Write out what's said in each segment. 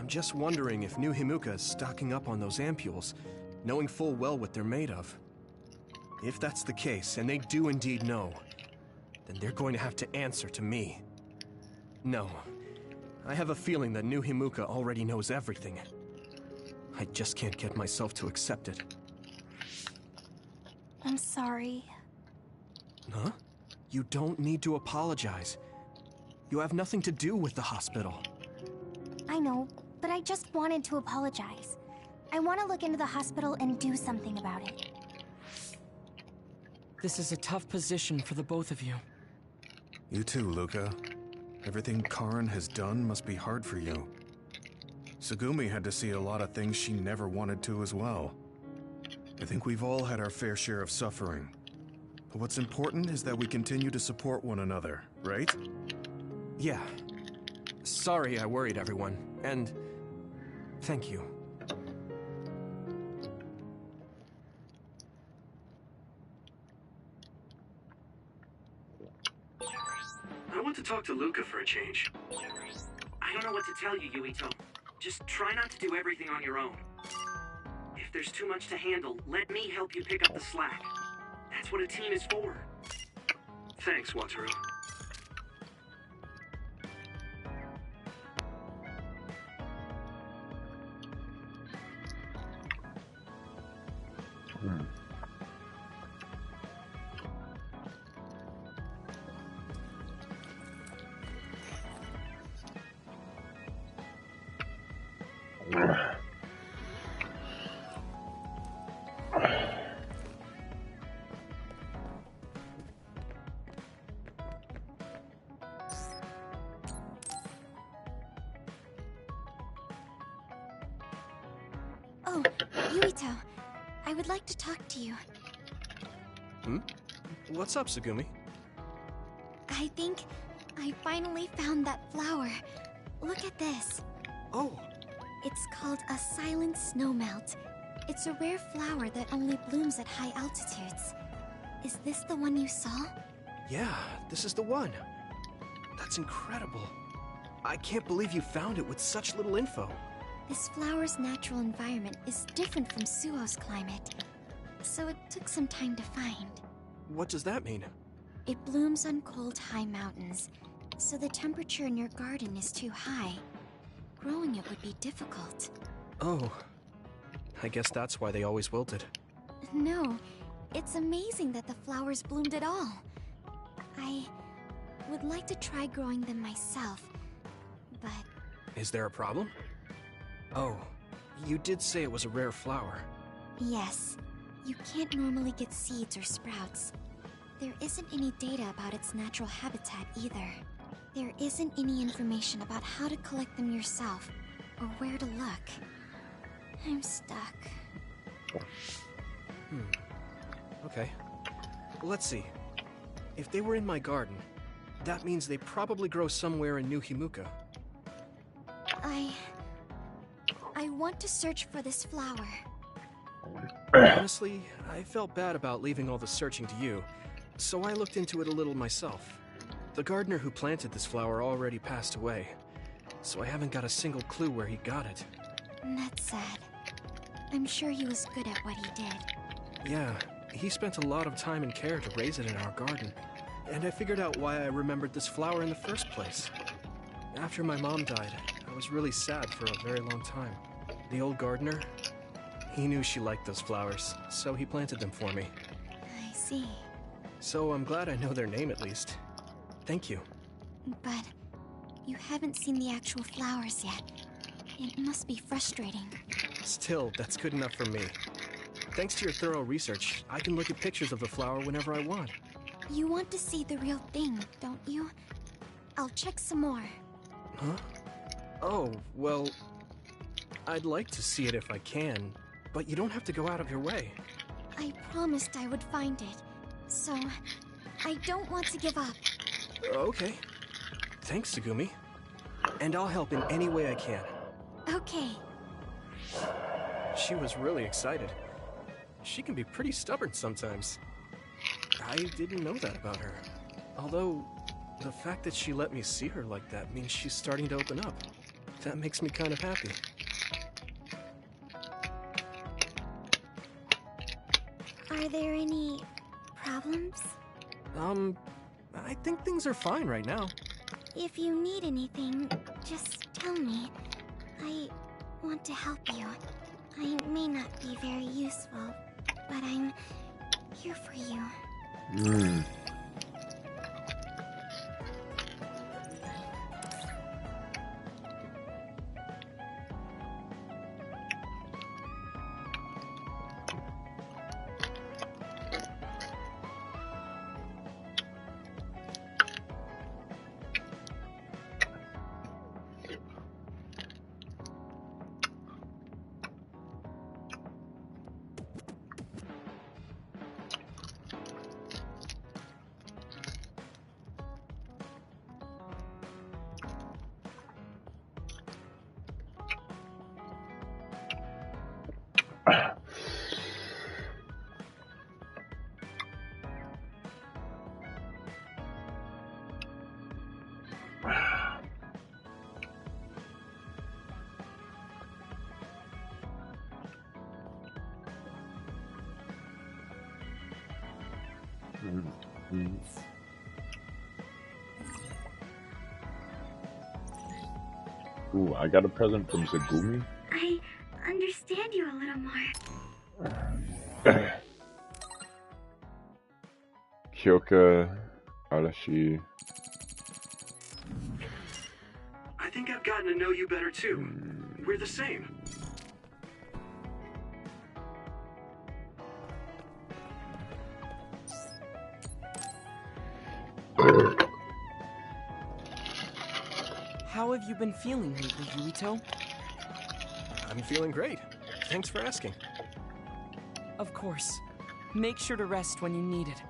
I'm just wondering if New Himuka is stocking up on those ampules, knowing full well what they're made of. If that's the case, and they do indeed know, then they're going to have to answer to me. No, I have a feeling that New Himuka already knows everything. I just can't get myself to accept it. I'm sorry. Huh? You don't need to apologize. You have nothing to do with the hospital. I know, but I just wanted to apologize. I want to look into the hospital and do something about it. This is a tough position for the both of you. You too, Luca. Everything Karin has done must be hard for you. Tsugumi had to see a lot of things she never wanted to as well. I think we've all had our fair share of suffering. But what's important is that we continue to support one another, right? Yeah. Sorry I worried everyone, and thank you. I want to talk to Luca for a change. I don't know what to tell you, Yuito. Just try not to do everything on your own. If there's too much to handle, let me help you pick up the slack. That's what a team is for. Thanks, Wataru. Oh, Yuito. I would like to talk to you. What's up, Tsugumi? I think I finally found that flower. Look at this. Oh, It's called a silent snowmelt. It's a rare flower that only blooms at high altitudes. Is this the one you saw? yeah, this is the one. That's incredible. I can't believe you found it with such little info. This flower's natural environment is different from Suo's climate, so it took some time to find. What does that mean? It blooms on cold, high mountains, so the temperature in your garden is too high. Growing it would be difficult. Oh, I guess that's why they always wilted. No, it's amazing that the flowers bloomed at all. I would like to try growing them myself, but... Is there a problem? Oh, you did say it was a rare flower. Yes, you can't normally get seeds or sprouts. There isn't any data about its natural habitat either. There isn't any information about how to collect them yourself, or where to look. I'm stuck. Okay. Let's see. If they were in my garden, that means they probably grow somewhere in New Himuka. I want to search for this flower. Honestly, I felt bad about leaving all the searching to you, so I looked into it a little myself. The gardener who planted this flower already passed away, so I haven't got a single clue where he got it. That's sad. I'm sure he was good at what he did. Yeah, he spent a lot of time and care to raise it in our garden, and I figured out why I remembered this flower in the first place. After my mom died, I was really sad for a very long time. The old gardener, he knew she liked those flowers, so he planted them for me. I see. So I'm glad I know their name at least. Thank you. But you haven't seen the actual flowers yet. It must be frustrating. Still, that's good enough for me. Thanks to your thorough research, I can look at pictures of the flower whenever I want. You want to see the real thing, don't you? I'll check some more. Huh? Oh, well, I'd like to see it if I can, but you don't have to go out of your way. I promised I would find it, so I don't want to give up. Okay. Thanks, Tsugumi. And I'll help in any way I can. Okay. She was really excited. She can be pretty stubborn sometimes. I didn't know that about her. Although, the fact that she let me see her like that means she's starting to open up. That makes me kind of happy. Are there any problems? I think things are fine right now. If you need anything, just tell me. I want to help you. I may not be very useful, but I'm here for you. Ooh, I got a present from Segumi. I understand you a little more. Kyoka, Arashi. I think I've gotten to know you better too. We're the same. How have you been feeling lately, Yuito? I'm feeling great. Thanks for asking. Of course. Make sure to rest when you need it.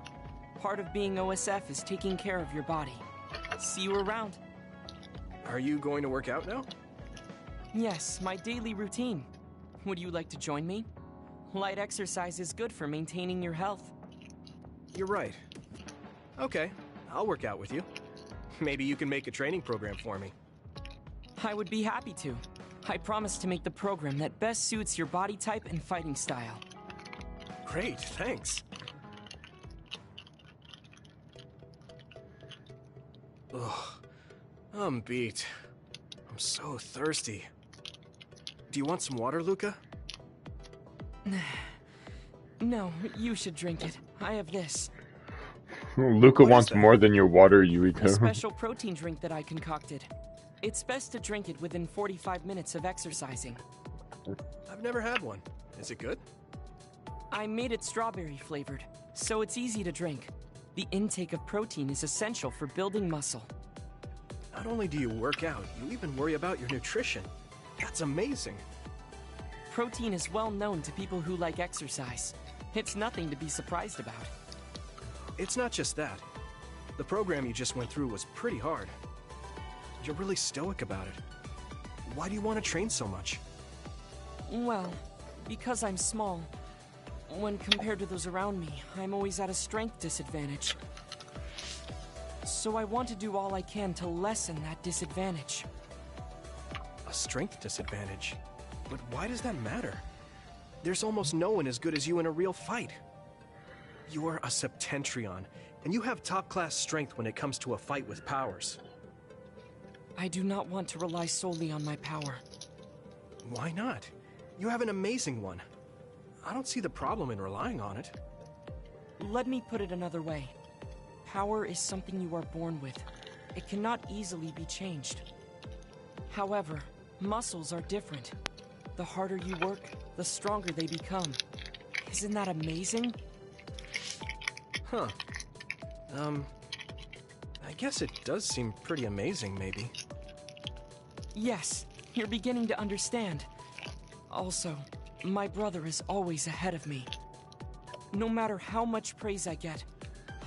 Part of being OSF is taking care of your body. See you around. Are you going to work out now? Yes, my daily routine. Would you like to join me? Light exercise is good for maintaining your health. You're right. Okay, I'll work out with you. Maybe you can make a training program for me. I would be happy to. I promise to make the program that best suits your body type and fighting style. Great, thanks. Ugh, I'm beat. I'm so thirsty. Do you want some water, Luca? No, you should drink it. I have this. Luca What is wants that? more than your water, A Yuito. special protein drink that I concocted. It's best to drink it within 45 minutes of exercising. I've never had one. Is it good? I made it strawberry flavored, so it's easy to drink. The intake of protein is essential for building muscle. Not only do you work out, you even worry about your nutrition. That's amazing. Protein is well known to people who like exercise. It's nothing to be surprised about. It's not just that. The program you just went through was pretty hard. You're really stoic about it. Why do you want to train so much? Well, because I'm small. When compared to those around me, I'm always at a strength disadvantage. So I want to do all I can to lessen that disadvantage. A strength disadvantage? But why does that matter? There's almost no one as good as you in a real fight. You're a Septentrion, and you have top-class strength when it comes to a fight with powers. I do not want to rely solely on my power. Why not? You have an amazing one. I don't see the problem in relying on it. Let me put it another way. Power is something you are born with. It cannot easily be changed. However, muscles are different. The harder you work, the stronger they become. Isn't that amazing? Huh. I guess it does seem pretty amazing, maybe. Yes, you're beginning to understand. Also, my brother is always ahead of me. No matter how much praise I get,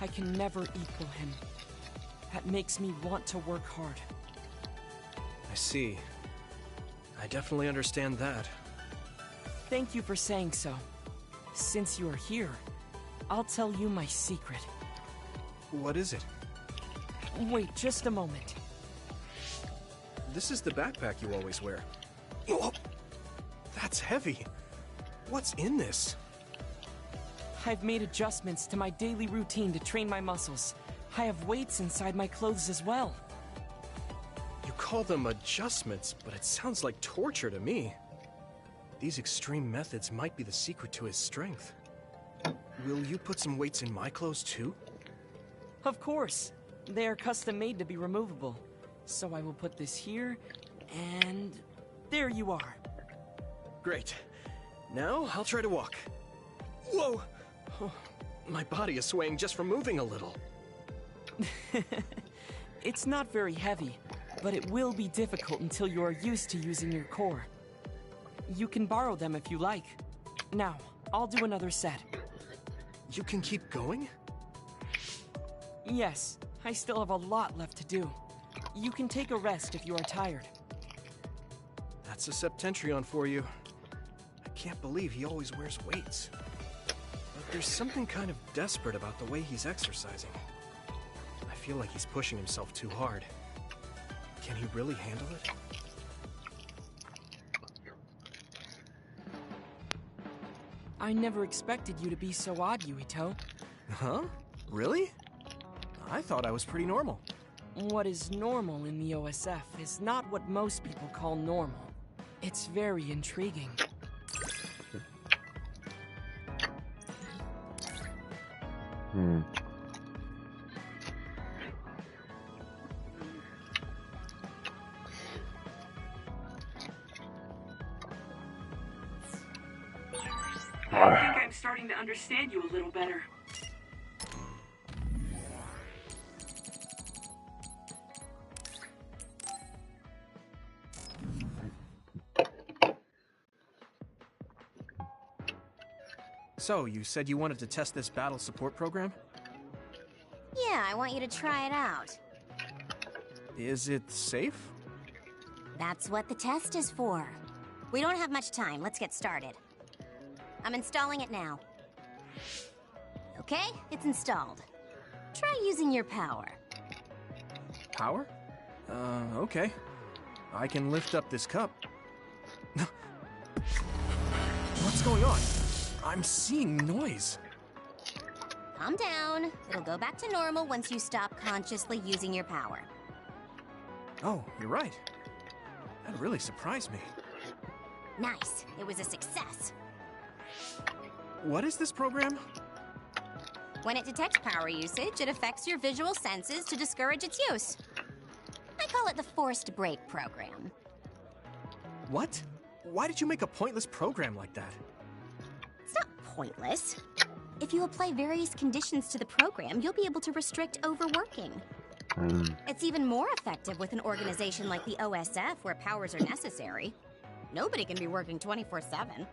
I can never equal him. That makes me want to work hard. I see. I definitely understand that. Thank you for saying so. Since you are here, I'll tell you my secret. What is it? Wait just a moment. this is the backpack you always wear. Oh, that's heavy. What's in this? I've made adjustments to my daily routine to train my muscles. I have weights inside my clothes as well. You call them adjustments, but it sounds like torture to me. These extreme methods might be the secret to his strength. Will you put some weights in my clothes too? Of course. They are custom made to be removable. So I will put this here, and there you are. Great. Now I'll try to walk. Whoa! Oh, my body is swaying just from moving a little. It's not very heavy, but it will be difficult until you are used to using your core. You can borrow them if you like. Now, I'll do another set. You can keep going? Yes, I still have a lot left to do. You can take a rest if you are tired. That's a Septentrion for you. I can't believe he always wears weights. But there's something kind of desperate about the way he's exercising. I feel like he's pushing himself too hard. Can he really handle it? I never expected you to be so odd, Yuito. Huh? Really? I thought I was pretty normal. What is normal in the OSF is not what most people call normal. It's very intriguing. I think I'm starting to understand you a little better. So, you said you wanted to test this battle support program? Yeah, I want you to try it out. Is it safe? That's what the test is for. We don't have much time. Let's get started. I'm installing it now. Okay, it's installed. Try using your power. Power? Okay. I can lift up this cup. What's going on? I'm seeing noise. Calm down. It'll go back to normal once you stop consciously using your power. Oh, you're right. That really surprised me. Nice. It was a success. What is this program? When it detects power usage, it affects your visual senses to discourage its use. I call it the forced break program. What? Why did you make a pointless program like that? It's not pointless. If you apply various conditions to the program, you'll be able to restrict overworking. It's even more effective with an organization like the OSF where powers are necessary. Nobody can be working 24/7.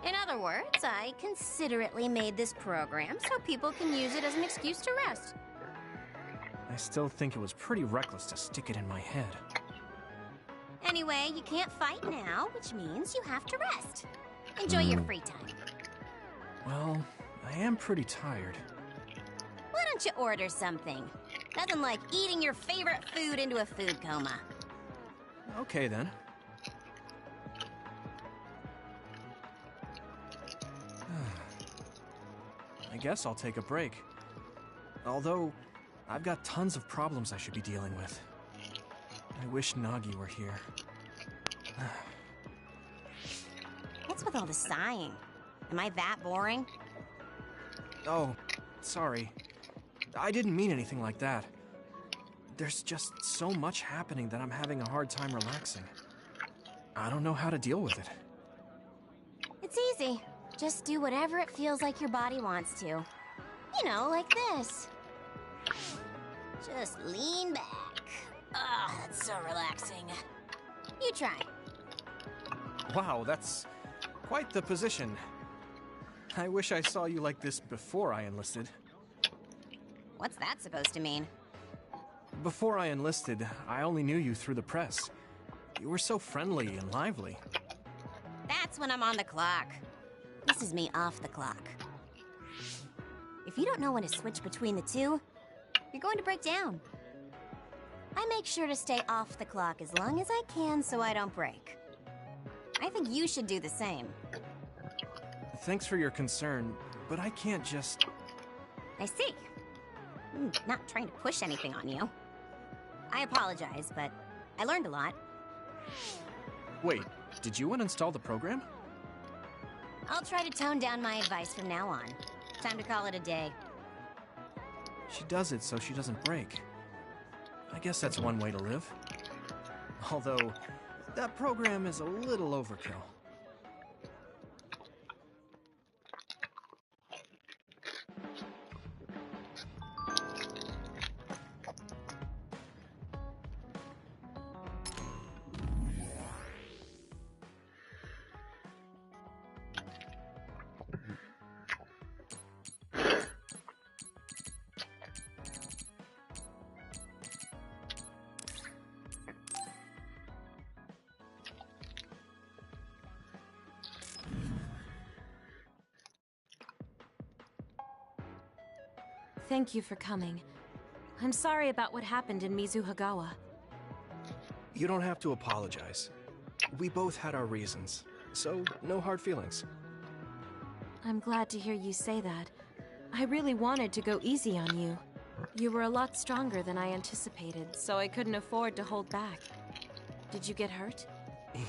In other words, I considerately made this program so people can use it as an excuse to rest. I still think it was pretty reckless to stick it in my head. Anyway, you can't fight now, which means you have to rest. Enjoy your free time. Well, I am pretty tired. Why don't you order something? Nothing like eating your favorite food into a food coma. Okay, then. I guess I'll take a break. Although, I've got tons of problems I should be dealing with. I wish Nagi were here. What's with all the sighing? Am I that boring? Oh, sorry. I didn't mean anything like that. There's just so much happening that I'm having a hard time relaxing. I don't know how to deal with it. It's easy. Just do whatever it feels like your body wants to. You know, like this. Just lean back. Oh, that's so relaxing. You try. Wow, that's quite the position. I wish I saw you like this before I enlisted. What's that supposed to mean? Before I enlisted, I only knew you through the press. You were so friendly and lively. That's when I'm on the clock. This is me off the clock. If you don't know when to switch between the two, you're going to break down. I make sure to stay off the clock as long as I can so I don't break. I think you should do the same. Thanks for your concern, but I can't just... I see. I'm not trying to push anything on you. I apologize, but I learned a lot. Wait, did you uninstall the program? I'll try to tone down my advice from now on. Time to call it a day. She does it so she doesn't break. I guess that's one way to live. Although, that program is a little overkill. Thank you for coming. I'm sorry about what happened in Mizuhagawa. You don't have to apologize. We both had our reasons, so no hard feelings. I'm glad to hear you say that. I really wanted to go easy on you. You were a lot stronger than I anticipated, so I couldn't afford to hold back. Did you get hurt?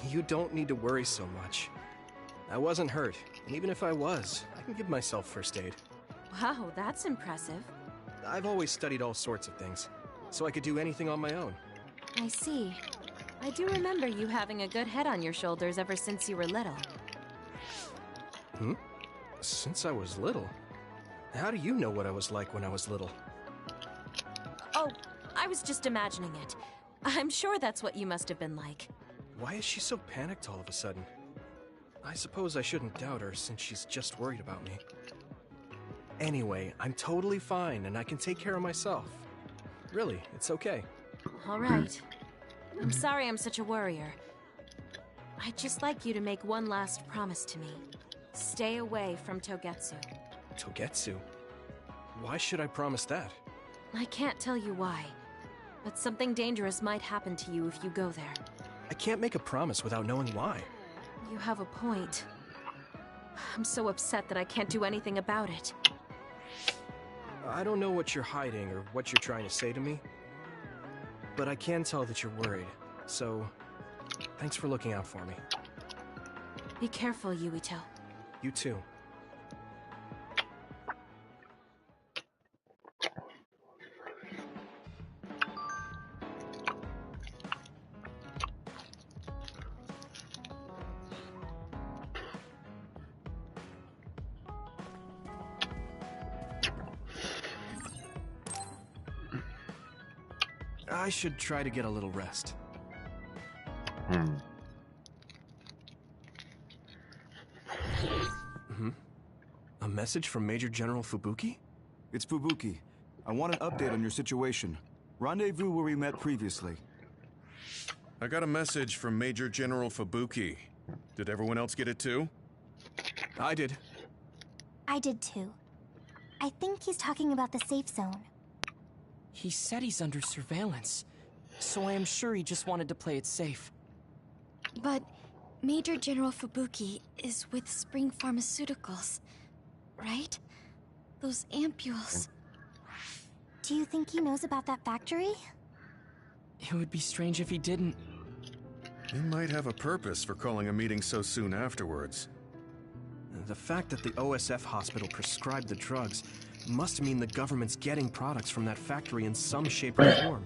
You don't need to worry so much. I wasn't hurt, and even if I was, I can give myself first aid. Wow, that's impressive. I've always studied all sorts of things, so I could do anything on my own. I see. I do remember you having a good head on your shoulders ever since you were little. Since I was little? How do you know what I was like when I was little? Oh, I was just imagining it. I'm sure that's what you must have been like. Why is she so panicked all of a sudden? I suppose I shouldn't doubt her since she's just worried about me. Anyway, I'm totally fine and I can take care of myself. Really, it's okay. All right. I'm sorry I'm such a worrier. I'd just like you to make one last promise to me. Stay away from Togetsu. Togetsu? Why should I promise that? I can't tell you why, but something dangerous might happen to you if you go there. I can't make a promise without knowing why. You have a point. I'm so upset that I can't do anything about it. I don't know what you're hiding or what you're trying to say to me, but I can tell that you're worried, so thanks for looking out for me. Be careful, Yuito. You too. I should try to get a little rest. A message from Major General Fubuki? It's Fubuki. I want an update on your situation. Rendezvous where we met previously. I got a message from Major General Fubuki. Did everyone else get it too? I did. I did too. I think he's talking about the safe zone. He said he's under surveillance, so I am sure he just wanted to play it safe. But Major General Fubuki is with Spring Pharmaceuticals, right? Those ampules. Do you think he knows about that factory? It would be strange if he didn't. He might have a purpose for calling a meeting so soon afterwards. The fact that the OSF hospital prescribed the drugs must mean the government's getting products from that factory in some shape or form.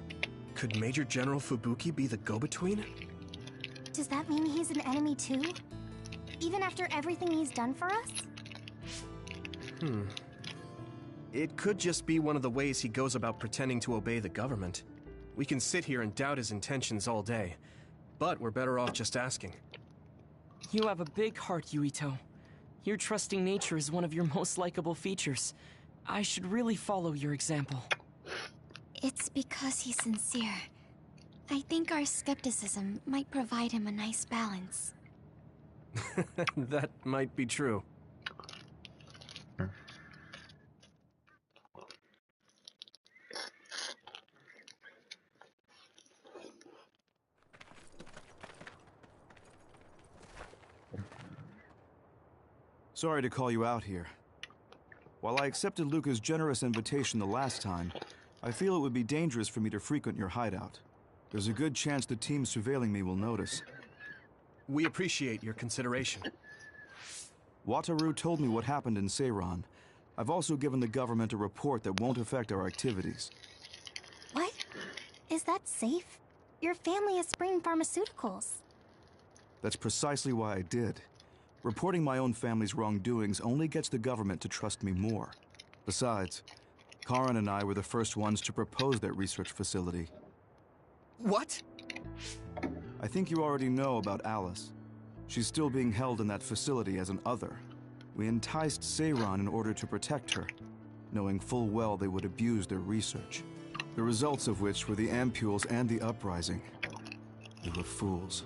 Could Major General Fubuki be the go-between? Does that mean he's an enemy too? Even after everything he's done for us? It could just be one of the ways he goes about pretending to obey the government. We can sit here and doubt his intentions all day, but we're better off just asking. You have a big heart, Yuito. Your trusting nature is one of your most likable features. I should really follow your example. It's because he's sincere. I think our skepticism might provide him a nice balance. That might be true. Sorry to call you out here. While I accepted Luca's generous invitation the last time, I feel it would be dangerous for me to frequent your hideout. There's a good chance the team surveilling me will notice. We appreciate your consideration. Wataru told me what happened in Seiran. I've also given the government a report that won't affect our activities. What? Is that safe? Your family is Spring Pharmaceuticals. That's precisely why I did. Reporting my own family's wrongdoings only gets the government to trust me more. Besides, Karin and I were the first ones to propose that research facility. What? I think you already know about Alice. She's still being held in that facility as an other. We enticed Seiran in order to protect her, knowing full well they would abuse their research. The results of which were the ampules and the uprising. We were fools.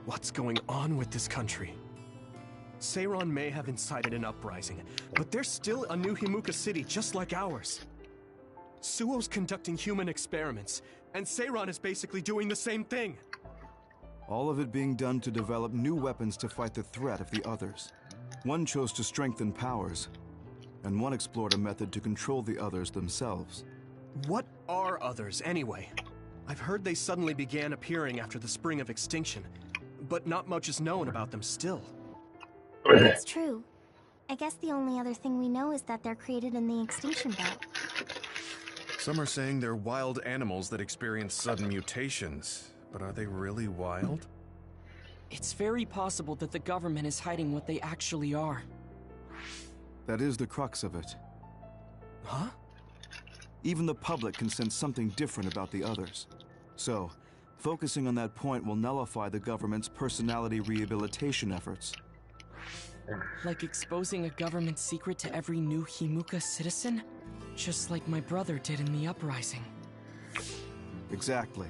What's going on with this country? Seiran may have incited an uprising, but there's still a new Himuka city just like ours. Suo's conducting human experiments, and Seiran is basically doing the same thing. All of it being done to develop new weapons to fight the threat of the others. One chose to strengthen powers, and one explored a method to control the others themselves. What are others, anyway? I've heard they suddenly began appearing after the Spring of Extinction, but not much is known about them still. That's true. I guess the only other thing we know is that they're created in the Extinction Belt. Some are saying they're wild animals that experience sudden mutations. But are they really wild? It's very possible that the government is hiding what they actually are. That is the crux of it. Huh? Even the public can sense something different about the others. So, focusing on that point will nullify the government's personality rehabilitation efforts. Like exposing a government secret to every new Himuka citizen? Just like my brother did in the uprising. Exactly.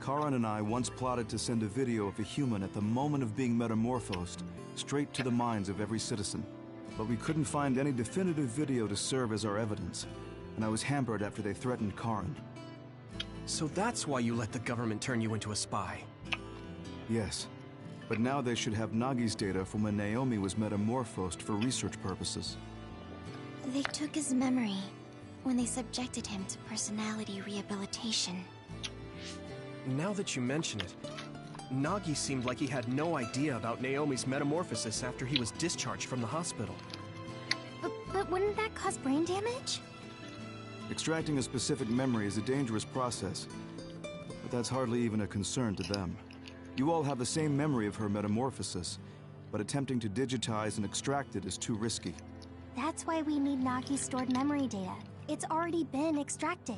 Karin and I once plotted to send a video of a human at the moment of being metamorphosed straight to the minds of every citizen. But we couldn't find any definitive video to serve as our evidence, and I was hampered after they threatened Karin. So that's why you let the government turn you into a spy? Yes, but now they should have Nagi's data from when Naomi was metamorphosed for research purposes. They took his memory when they subjected him to personality rehabilitation. Now that you mention it, Nagi seemed like he had no idea about Naomi's metamorphosis after he was discharged from the hospital. But wouldn't that cause brain damage? Extracting a specific memory is a dangerous process, but that's hardly even a concern to them. You all have the same memory of her metamorphosis, but attempting to digitize and extract it is too risky. That's why we need Nagi's stored memory data. It's already been extracted.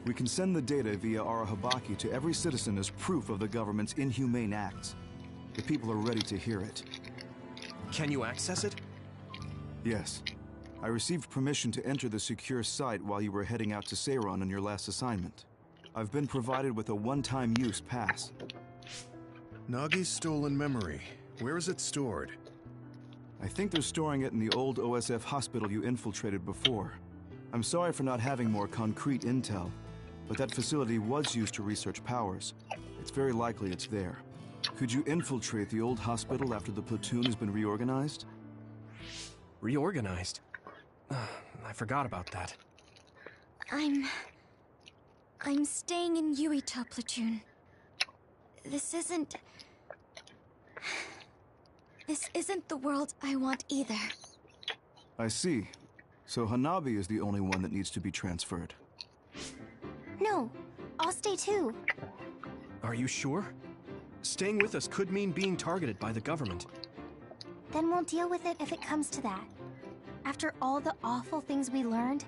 We can send the data via Arahabaki to every citizen as proof of the government's inhumane acts. The people are ready to hear it. Can you access it? Yes. I received permission to enter the secure site while you were heading out to Seiran on your last assignment. I've been provided with a one-time use pass. Nagi's stolen memory. Where is it stored? I think they're storing it in the old OSF hospital you infiltrated before. I'm sorry for not having more concrete intel, but that facility was used to research powers. It's very likely it's there. Could you infiltrate the old hospital after the platoon has been reorganized? Reorganized? I forgot about that. I'm staying in Yuito platoon. This isn't the world I want either. I see. So Hanabi is the only one that needs to be transferred. No, I'll stay too. Are you sure? Staying with us could mean being targeted by the government. Then we'll deal with it if it comes to that. After all the awful things we learned,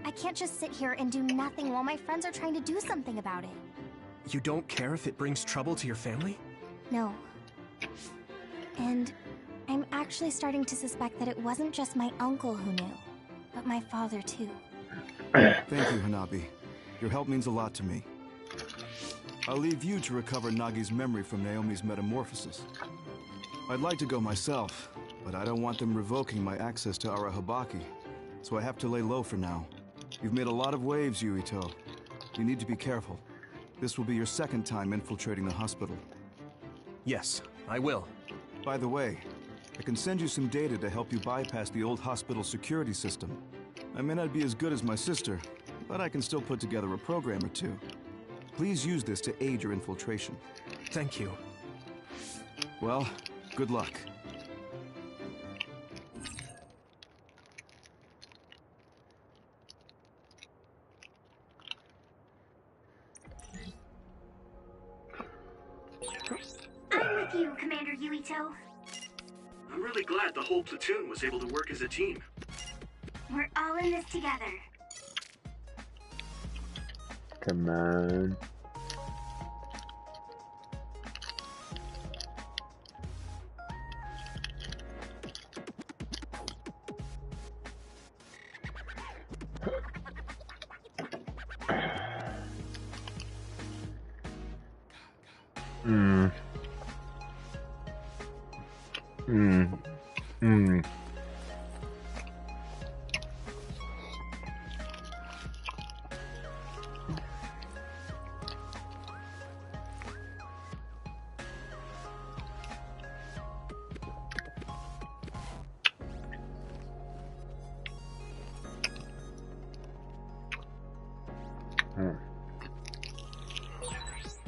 I can't just sit here and do nothing while my friends are trying to do something about it. You don't care if it brings trouble to your family? No. And I'm actually starting to suspect that it wasn't just my uncle who knew, but my father too. Thank you, Hanabi. Your help means a lot to me. I'll leave you to recover Nagi's memory from Naomi's metamorphosis. I'd like to go myself, but I don't want them revoking my access to Arahabaki, so I have to lay low for now. You've made a lot of waves, Yuito. You need to be careful. This will be your second time infiltrating the hospital. Yes, I will. By the way, I can send you some data to help you bypass the old hospital security system. I may not be as good as my sister, but I can still put together a program or two. Please use this to aid your infiltration. Thank you. Well, good luck. I'm with you, Commander Yuito. I'm really glad the whole platoon was able to work as a team. We're all in this together. Come on.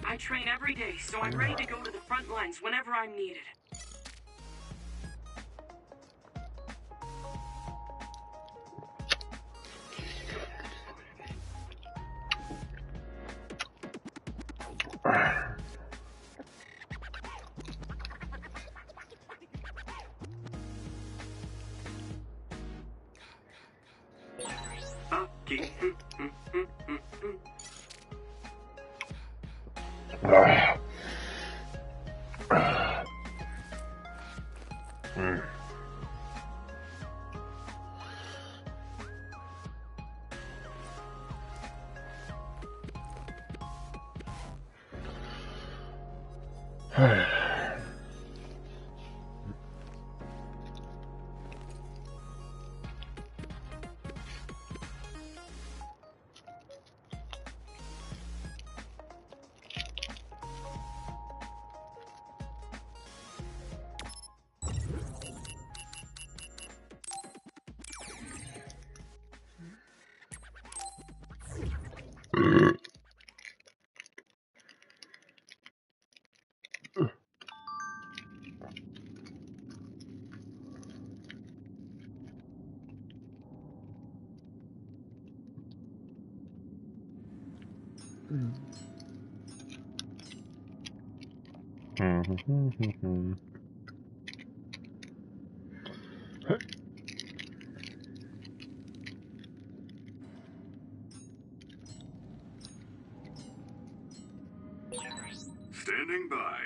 I train every day, so I'm ready to go to the front lines whenever I'm needed. Okay. Standing by.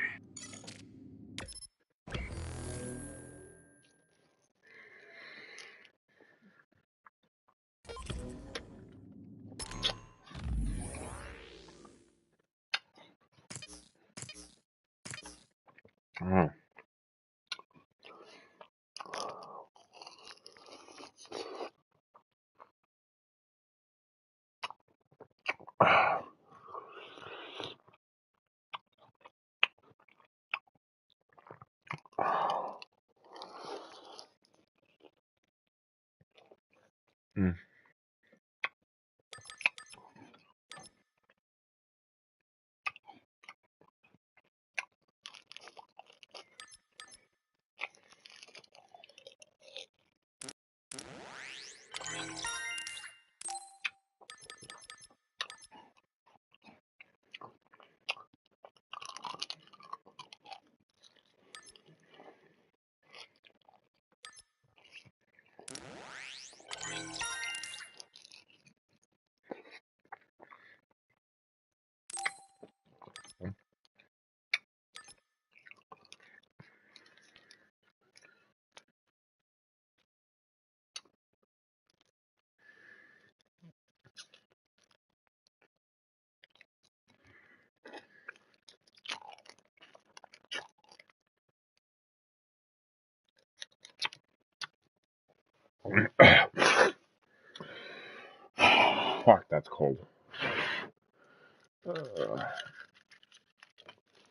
Fuck, that's cold.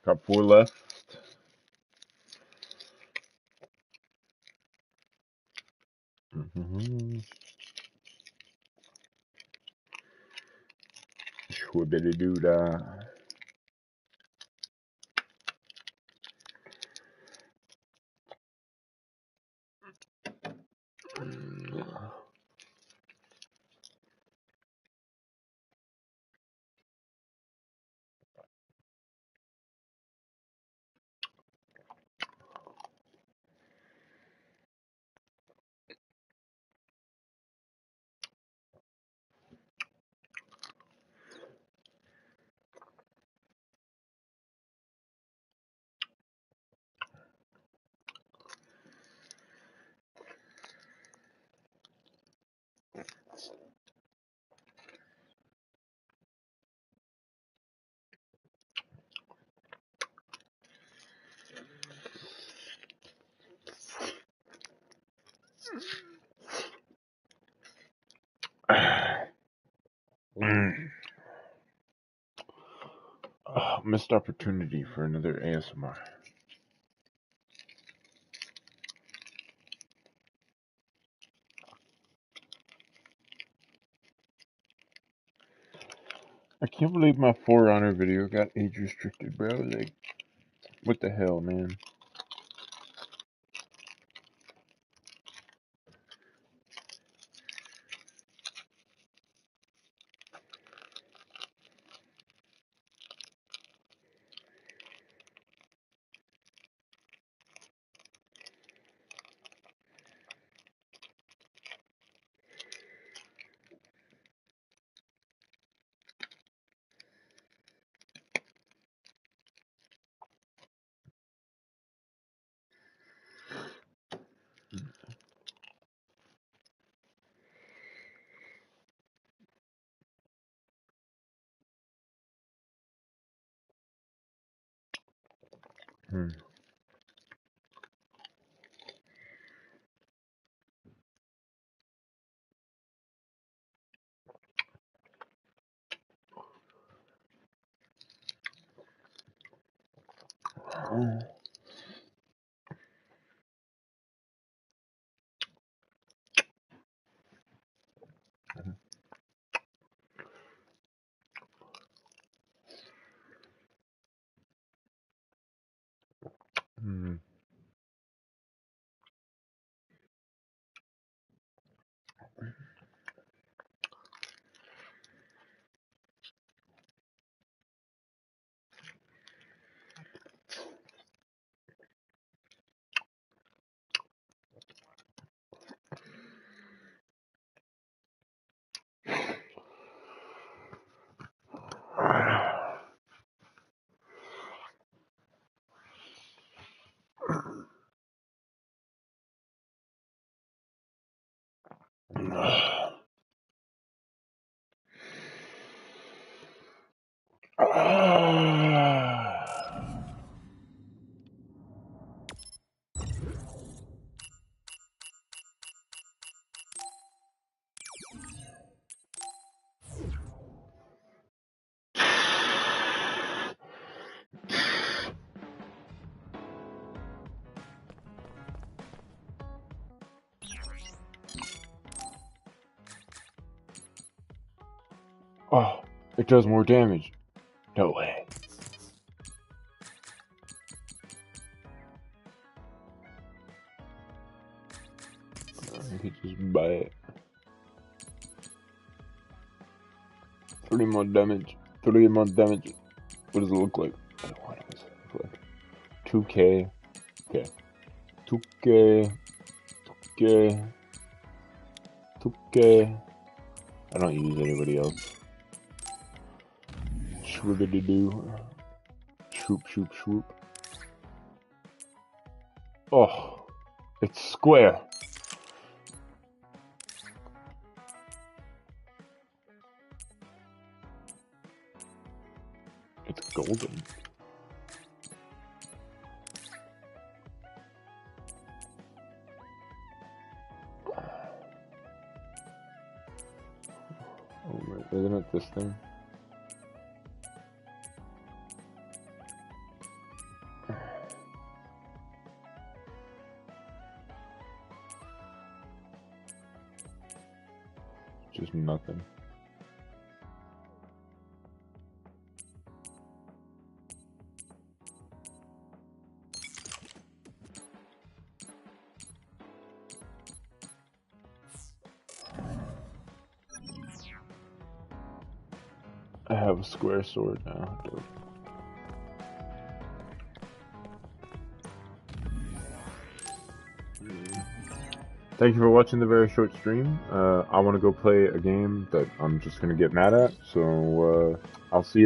Got 4 left. Shwibbity-doo-dah. Missed opportunity for another ASMR. I can't believe my For Honor video got age restricted, bro. Like, what the hell, man? Hmm. Oh. Hmm. Oh, it does more damage. No way. I could just buy it. 30 more damage. 30 more damage. What does it look like? I don't want it to look like. 2K. Okay. 2K. 2K. 2K. I don't use anybody else. Shwibbity-doo. Shoop, shoop, shoop. Oh, it's square. It's golden. Oh, wait, isn't it this thing? Just nothing. I have a square sword now. Thank you for watching the very short stream. I want to go play a game that I'm just going to get mad at, so I'll see you then.